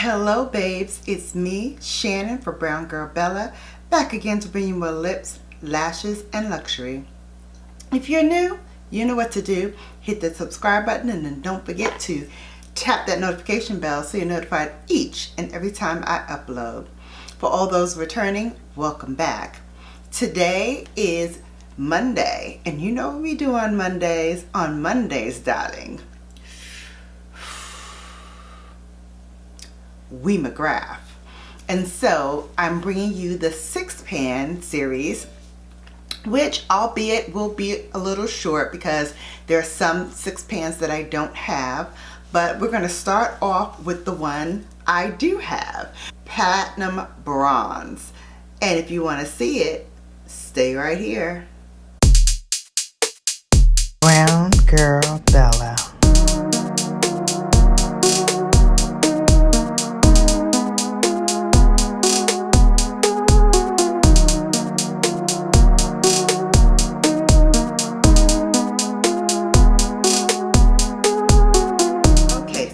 Hello babes, it's me, Shannon for BrownGirlBella, back again to bring you more lips, lashes, and luxury. If you're new, you know what to do. Hit the subscribe button and then don't forget to tap that notification bell so you're notified each and every time I upload. For all those returning, welcome back. Today is Monday, and you know what we do on Mondays? On Mondays, darling, we McGrath. And so I'm bringing you the 6-pan series, which albeit will be a little short because there are some 6-pans that I don't have, but we're going to start off with the one I do have, Platinum Bronze. And if you want to see it, stay right here. Brown Girl Bella.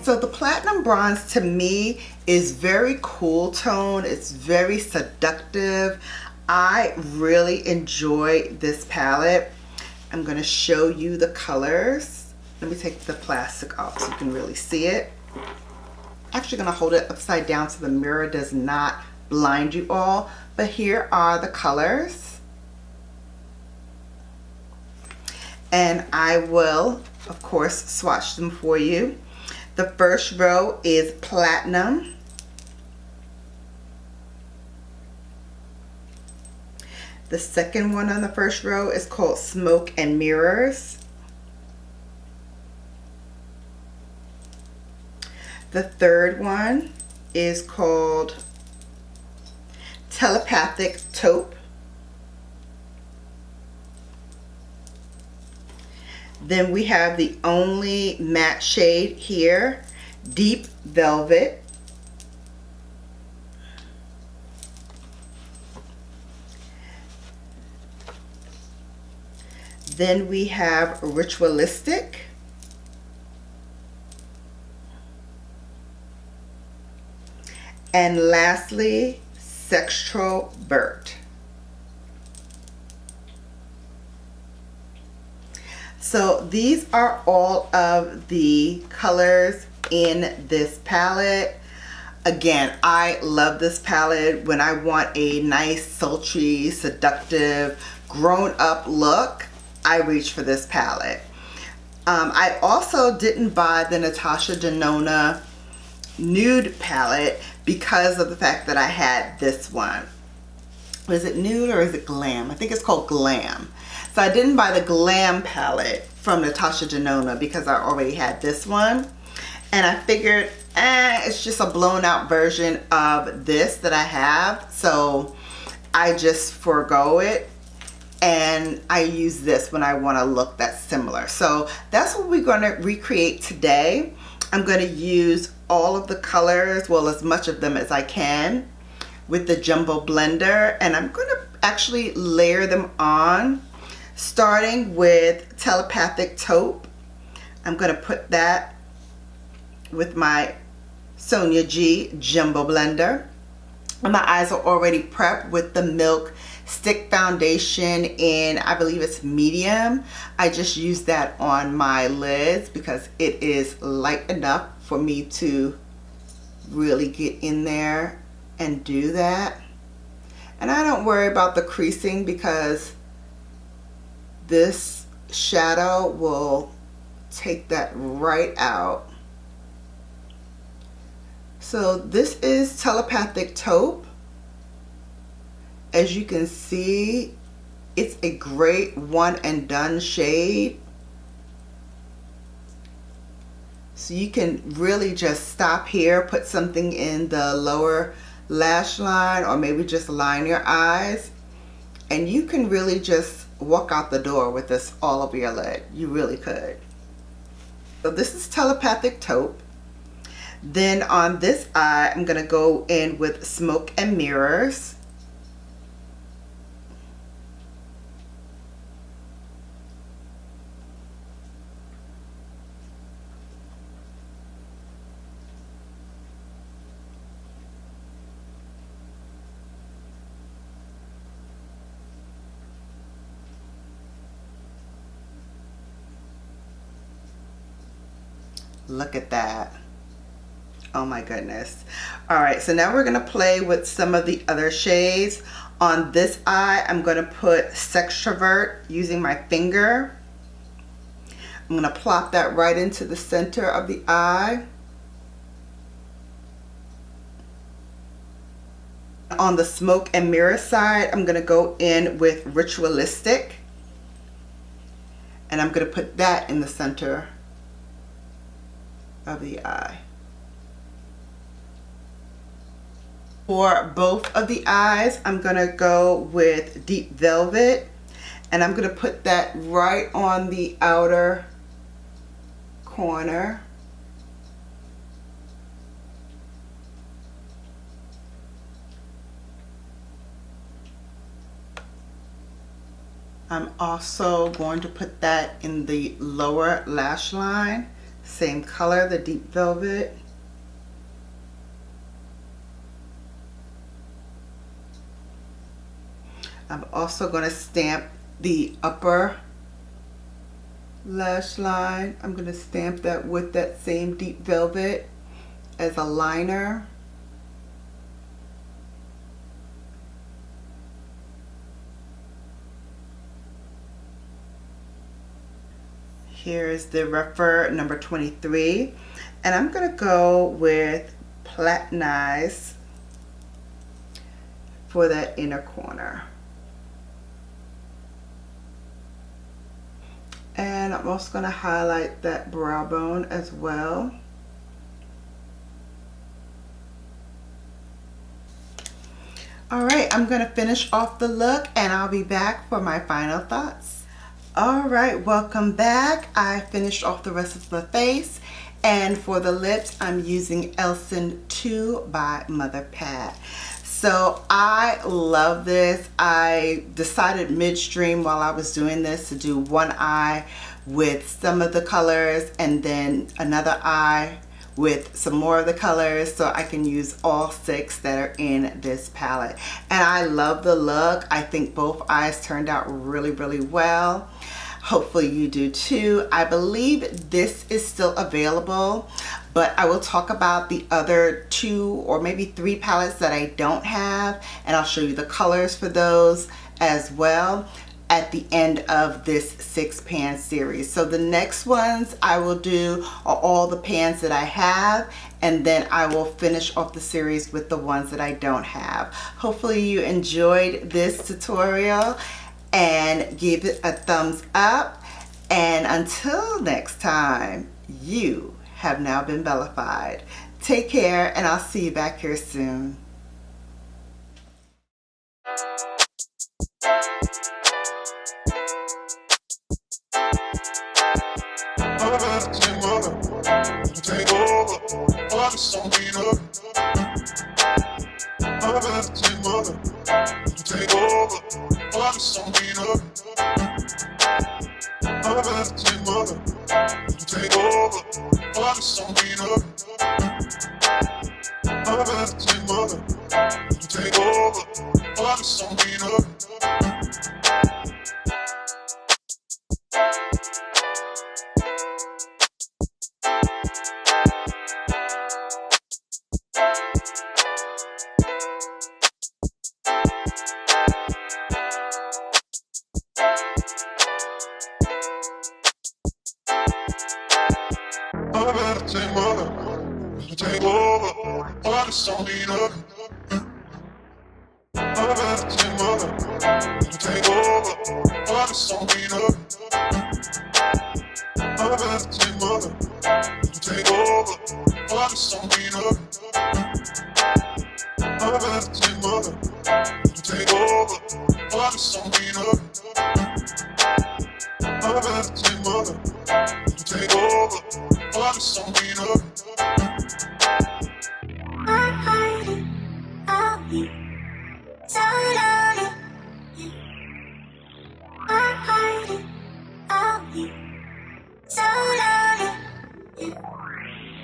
So the Platinum Bronze to me is very cool tone. It's very seductive. I really enjoy this palette. I'm going to show you the colors. Let me take the plastic off so you can really see it. Actually going to hold it upside down so the mirror does not blind you all. But here are the colors. And I will, of course, swatch them for you. The first row is Platinum. The second one on the first row is called Smoke and Mirrors. The third one is called Telepathic Taupe. Then we have the only matte shade here, Deep Velvet. Then we have Ritualistic. And lastly, Sextro Vert. So these are all of the colors in this palette. Again, I love this palette. When I want a nice, sultry, seductive, grown-up look, I reach for this palette. I also didn't buy the Natasha Denona nude palette because of the fact that I had this one. Is it nude or is it glam? I think it's called Glam. So I didn't buy the Glam palette from Natasha Denona because I already had this one. And I figured, it's just a blown out version of this that I have. So I just forego it. And I use this when I want a look that's similar. So that's what we're going to recreate today. I'm going to use all of the colors, well, as much of them as I can, with the Jumbo Blender. And I'm going to actually layer them on, starting with Telepathic Taupe. I'm going to put that with my Sonia G Jumbo Blender. And my eyes are already prepped with the Milk Stick Foundation in, I believe it's medium. I just use that on my lids because it is light enough for me to really get in there and do that. And I don't worry about the creasing because this shadow will take that right out. So this is Telepathic Taupe. As you can see, it's a great one and done shade. So you can really just stop here, put something in the lower lash line, or maybe just line your eyes. And you can really just walk out the door with this all over your lid. You really could. So this is Telepathic Taupe. Then on this eye, I'm going to go in with Smoke and Mirrors. Look at that. Oh my goodness. All right, so now we're gonna play with some of the other shades. On this eye, I'm gonna put Sextrovert using my finger. I'm gonna plop that right into the center of the eye. On the Smoke and Mirror side, I'm gonna go in with Ritualistic. And I'm gonna put that in the center of the eye. For both of the eyes, I'm gonna go with Deep Velvet, and I'm gonna put that right on the outer corner. I'm also going to put that in the lower lash line, same color, the Deep Velvet. I'm also going to stamp the upper lash line. I'm going to stamp that with that same Deep Velvet as a liner. Here is the Refer number 23, and I'm going to go with Platinize for that inner corner. And I'm also going to highlight that brow bone as well. All right, I'm going to finish off the look and I'll be back for my final thoughts. All right, welcome back. I finished off the rest of the face, and for the lips, I'm using Elson 2 by Mother Pat. So I love this. I decided midstream while I was doing this to do one eye with some of the colors and then another eye with some more of the colors, so I can use all 6 that are in this palette. And I love the look. I think both eyes turned out really, really well. Hopefully you do too. I believe this is still available, but I will talk about the other 2 or maybe 3 palettes that I don't have, and I'll show you the colors for those as well at the end of this 6 pan series. So the next ones I will do are all the pans that I have, and then I will finish off the series with the ones that I don't have. Hopefully you enjoyed this tutorial and give it a thumbs up. And until next time, you have now been Bellafied. Take care, and I'll see you back here soon. Take over,